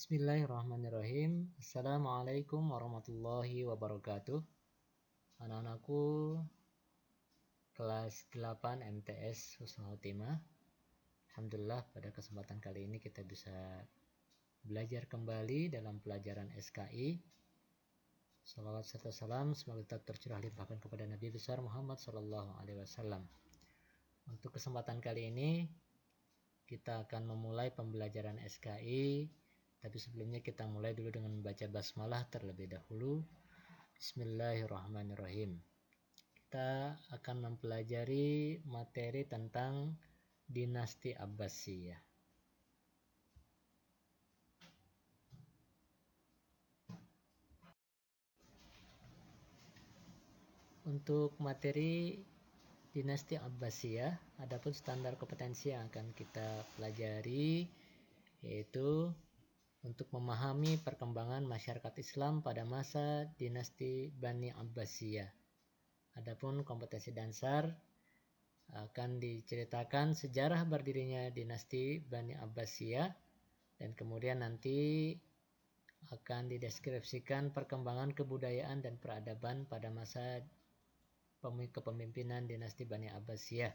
Bismillahirrahmanirrahim. Assalamualaikum warahmatullahi wabarakatuh. Anak-anakku kelas 8 MTS Husnul Khotimah. Alhamdulillah pada kesempatan kali ini kita bisa belajar kembali dalam pelajaran SKI. Salawat serta salam semoga tetap tercurah limpahkan kepada Nabi besar Muhammad SAW. Untuk kesempatan kali ini kita akan memulai pembelajaran SKI. Tapi sebelumnya kita mulai dulu dengan membaca basmalah terlebih dahulu. Bismillahirrahmanirrahim. Kita akan mempelajari materi tentang dinasti Abbasiyah. Untuk materi dinasti Abbasiyah, adapun standar kompetensi yang akan kita pelajari yaitu untuk memahami perkembangan masyarakat Islam pada masa dinasti Bani Abbasiyah. Adapun kompetensi dasar akan diceritakan sejarah berdirinya dinasti Bani Abbasiyah dan kemudian nanti akan dideskripsikan perkembangan kebudayaan dan peradaban pada masa kepemimpinan dinasti Bani Abbasiyah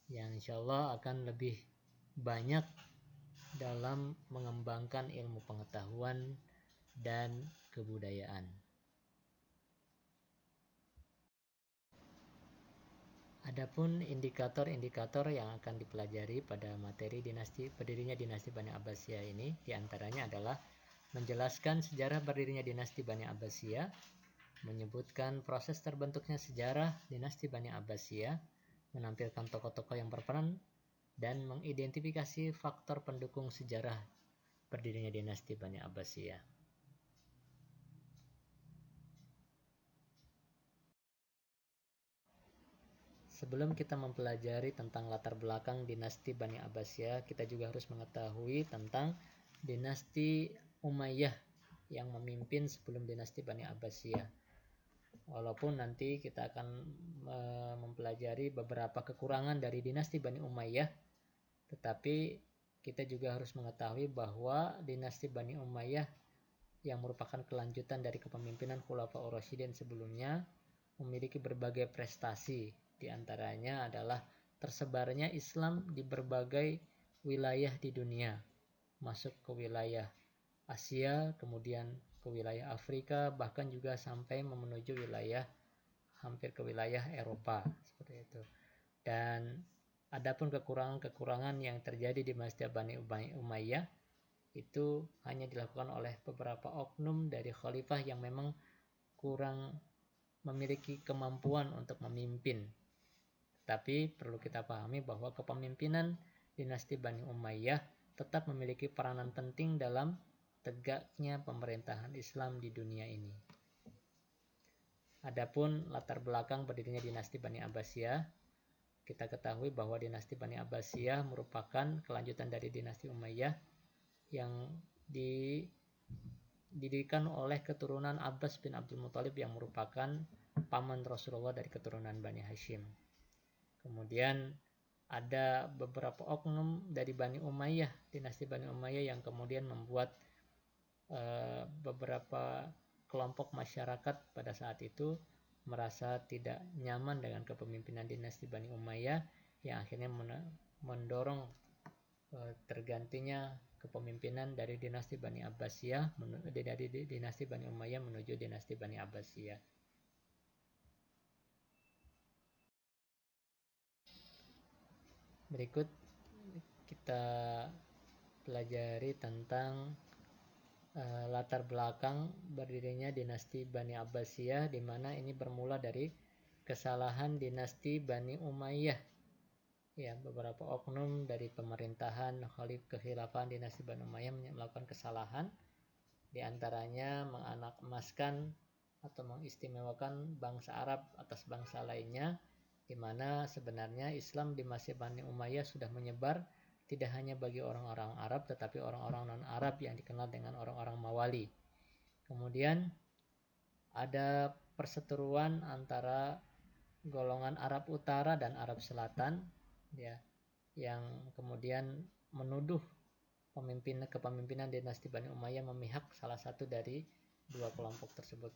yang insyaallah akan lebih banyak dalam mengembangkan ilmu pengetahuan dan kebudayaan. Adapun indikator-indikator yang akan dipelajari pada materi berdirinya dinasti Bani Abbasiyah ini diantaranya adalah menjelaskan sejarah berdirinya dinasti Bani Abbasiyah, menyebutkan proses terbentuknya sejarah dinasti Bani Abbasiyah, menampilkan tokoh-tokoh yang berperan, dan mengidentifikasi faktor pendukung sejarah berdirinya dinasti Bani Abbasiyah. Sebelum kita mempelajari tentang latar belakang dinasti Bani Abbasiyah, kita juga harus mengetahui tentang dinasti Umayyah yang memimpin sebelum dinasti Bani Abbasiyah. Walaupun nanti kita akan mempelajari beberapa kekurangan dari dinasti Bani Umayyah, tetapi kita juga harus mengetahui bahwa dinasti Bani Umayyah yang merupakan kelanjutan dari kepemimpinan Khulafaur Rasyidin sebelumnya memiliki berbagai prestasi. Di antaranya adalah tersebarnya Islam di berbagai wilayah di dunia, masuk ke wilayah Asia, kemudian ke wilayah Afrika, bahkan juga sampai menuju hampir ke wilayah Eropa, seperti itu. Dan adapun kekurangan-kekurangan yang terjadi di Dinasti Bani Umayyah itu hanya dilakukan oleh beberapa oknum dari khalifah yang memang kurang memiliki kemampuan untuk memimpin. Tapi perlu kita pahami bahwa kepemimpinan dinasti Bani Umayyah tetap memiliki peranan penting dalam tegaknya pemerintahan Islam di dunia ini. Adapun latar belakang berdirinya dinasti Bani Abbasiyah, kita ketahui bahwa dinasti Bani Abbasiyah merupakan kelanjutan dari dinasti Umayyah yang didirikan oleh keturunan Abbas bin Abdul Muthalib yang merupakan paman Rasulullah dari keturunan Bani Hashim. Kemudian ada beberapa oknum dari Bani Umayyah, dinasti Bani Umayyah yang kemudian membuat beberapa kelompok masyarakat pada saat itu merasa tidak nyaman dengan kepemimpinan dinasti Bani Umayyah yang akhirnya mendorong tergantinya kepemimpinan dari dinasti Bani Abbasiyah dari dinasti Bani Umayyah menuju dinasti Bani Abbasiyah. Berikut kita pelajari tentang latar belakang berdirinya dinasti Bani Abbasiyah, di mana ini bermula dari kesalahan dinasti Bani Umayyah. Ya, beberapa oknum dari pemerintahan kekhilafahan dinasti Bani Umayyah melakukan kesalahan, di antaranya menganak emaskan atau mengistimewakan bangsa Arab atas bangsa lainnya, di mana sebenarnya Islam di masa Bani Umayyah sudah menyebar tidak hanya bagi orang-orang Arab tetapi orang-orang non-Arab yang dikenal dengan orang-orang Mawali. Kemudian ada perseteruan antara golongan Arab Utara dan Arab Selatan, ya, yang kemudian menuduh kepemimpinan dinasti Bani Umayyah memihak salah satu dari dua kelompok tersebut.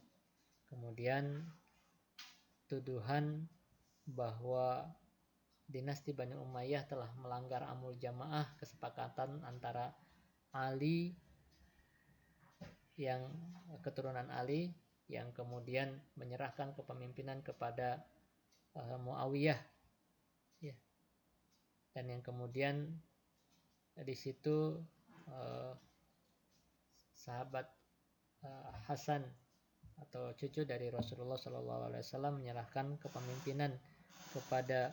Kemudian tuduhan bahwa dinasti Bani Umayyah telah melanggar amul jamaah, kesepakatan antara Ali yang keturunan Ali yang kemudian menyerahkan kepemimpinan kepada Muawiyah, ya. Dan yang kemudian di situ sahabat Hasan atau cucu dari Rasulullah SAW menyerahkan kepemimpinan kepada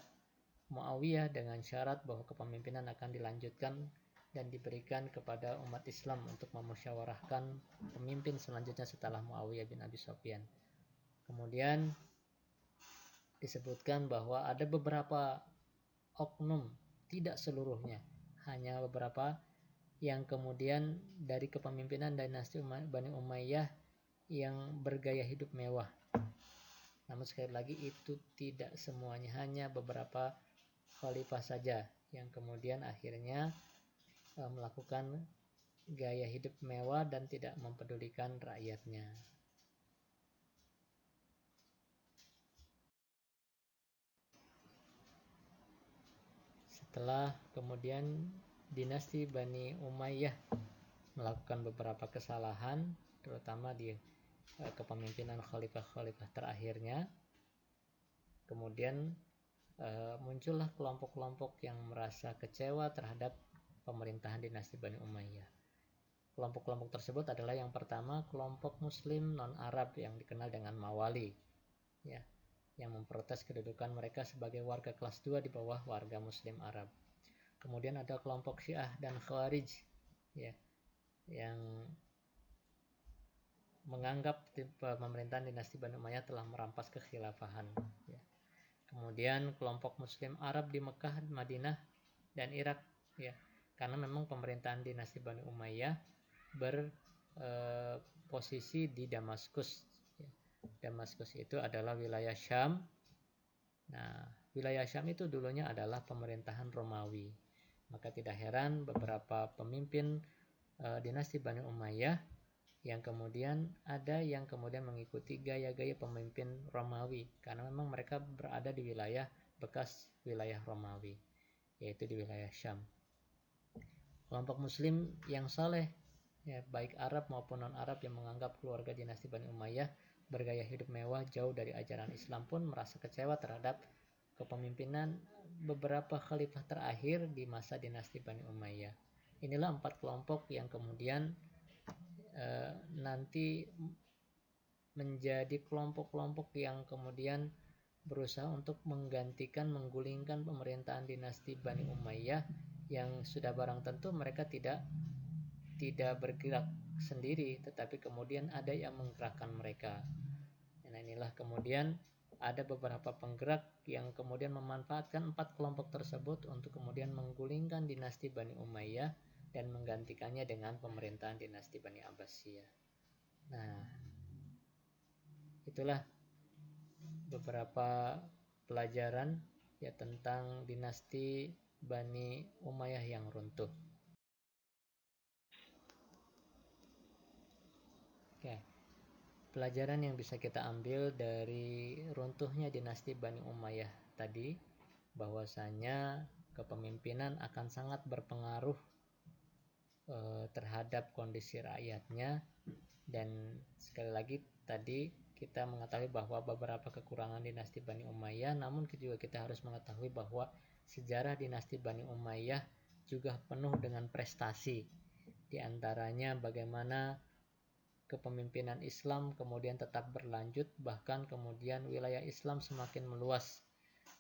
Muawiyah dengan syarat bahwa kepemimpinan akan dilanjutkan dan diberikan kepada umat Islam untuk memusyawarahkan pemimpin selanjutnya setelah Muawiyah bin Abi Sufyan. Kemudian disebutkan bahwa ada beberapa oknum, tidak seluruhnya, hanya beberapa yang kemudian dari kepemimpinan dinasti Bani Umayyah yang bergaya hidup mewah. Namun sekali lagi itu tidak semuanya, hanya beberapa khalifah saja yang kemudian akhirnya melakukan gaya hidup mewah dan tidak mempedulikan rakyatnya. Setelah kemudian dinasti Bani Umayyah melakukan beberapa kesalahan, terutama di kepemimpinan khalifah-khalifah terakhirnya, kemudian muncullah kelompok-kelompok yang merasa kecewa terhadap pemerintahan dinasti Bani Umayyah. Kelompok-kelompok tersebut adalah yang pertama kelompok Muslim non-Arab yang dikenal dengan Mawali, ya, yang memprotes kedudukan mereka sebagai warga kelas 2 di bawah warga Muslim Arab. Kemudian ada kelompok Syiah dan Khawarij, ya, yang menganggap pemerintahan dinasti Bani Umayyah telah merampas kekhilafahan, ya. Kemudian kelompok Muslim Arab di Mekah, Madinah, dan Irak, ya, karena memang pemerintahan dinasti Bani Umayyah berposisi di Damaskus, ya. Damaskus itu adalah wilayah Syam. Nah, wilayah Syam itu dulunya adalah pemerintahan Romawi. Maka tidak heran beberapa pemimpin dinasti Bani Umayyah yang kemudian ada yang kemudian mengikuti gaya-gaya pemimpin Romawi, karena memang mereka berada di wilayah bekas wilayah Romawi, yaitu di wilayah Syam. Kelompok Muslim yang saleh, ya, baik Arab maupun non-Arab yang menganggap keluarga dinasti Bani Umayyah bergaya hidup mewah jauh dari ajaran Islam pun merasa kecewa terhadap kepemimpinan beberapa khalifah terakhir di masa dinasti Bani Umayyah. Inilah 4 kelompok yang kemudian nanti menjadi kelompok-kelompok yang kemudian berusaha untuk menggulingkan pemerintahan dinasti Bani Umayyah yang sudah barang tentu mereka tidak bergerak sendiri, tetapi kemudian ada yang menggerakkan mereka. Nah, inilah kemudian ada beberapa penggerak yang kemudian memanfaatkan 4 kelompok tersebut untuk kemudian menggulingkan dinasti Bani Umayyah dan menggantikannya dengan pemerintahan dinasti Bani Abbasiyah. Nah, itulah beberapa pelajaran, ya, tentang dinasti Bani Umayyah yang runtuh. Oke. Pelajaran yang bisa kita ambil dari runtuhnya dinasti Bani Umayyah tadi, bahwasanya kepemimpinan akan sangat berpengaruh terhadap kondisi rakyatnya. Dan sekali lagi tadi kita mengetahui bahwa beberapa kekurangan dinasti Bani Umayyah, namun juga kita harus mengetahui bahwa sejarah dinasti Bani Umayyah juga penuh dengan prestasi. Di antaranya bagaimana kepemimpinan Islam kemudian tetap berlanjut, bahkan kemudian wilayah Islam semakin meluas.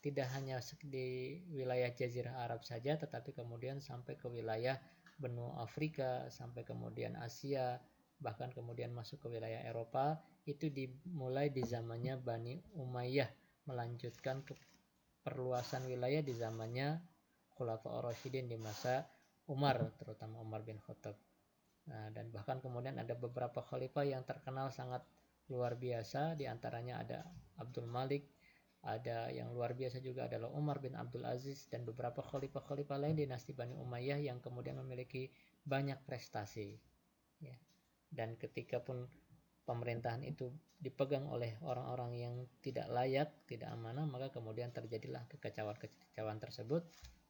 Tidak hanya di wilayah Jazirah Arab saja, tetapi kemudian sampai ke wilayah benua Afrika, sampai kemudian Asia, bahkan kemudian masuk ke wilayah Eropa. Itu dimulai di zamannya Bani Umayyah, melanjutkan ke perluasan wilayah di zamannya Khulafaur Rasyidin di masa Umar, terutama Umar bin Khattab. Nah, dan bahkan kemudian ada beberapa khalifah yang terkenal sangat luar biasa, di antaranya ada Abdul Malik, ada yang luar biasa juga adalah Umar bin Abdul Aziz, dan beberapa khalifah-khalifah lain dinasti Bani Umayyah yang kemudian memiliki banyak prestasi, ya. Dan ketika pun pemerintahan itu dipegang oleh orang-orang yang tidak layak, tidak amanah, maka kemudian terjadilah kekecewaan tersebut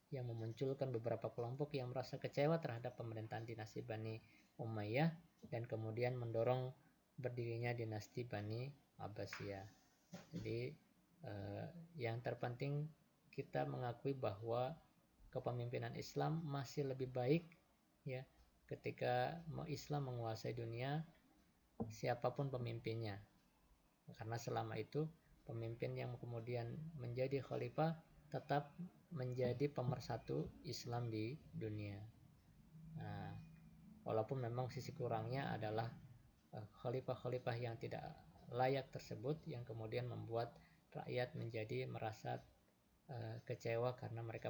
yang memunculkan beberapa kelompok yang merasa kecewa terhadap pemerintahan dinasti Bani Umayyah dan kemudian mendorong berdirinya dinasti Bani Abbasiyah. Jadi yang terpenting kita mengakui bahwa kepemimpinan Islam masih lebih baik, ya, ketika Islam menguasai dunia siapapun pemimpinnya, karena selama itu pemimpin yang kemudian menjadi khalifah tetap menjadi pemersatu Islam di dunia. Nah, walaupun memang sisi kurangnya adalah khalifah-khalifah yang tidak layak tersebut yang kemudian membuat rakyat menjadi merasa kecewa karena mereka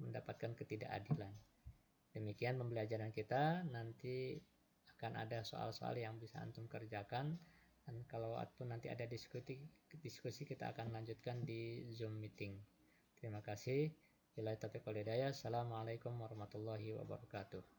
mendapatkan ketidakadilan. Demikian pembelajaran kita. Nanti akan ada soal-soal yang bisa antum kerjakan, dan kalau nanti ada diskusi kita akan lanjutkan di Zoom meeting. Terima kasih. Bila taufiq wal hidayah. Assalamualaikum warahmatullahi wabarakatuh.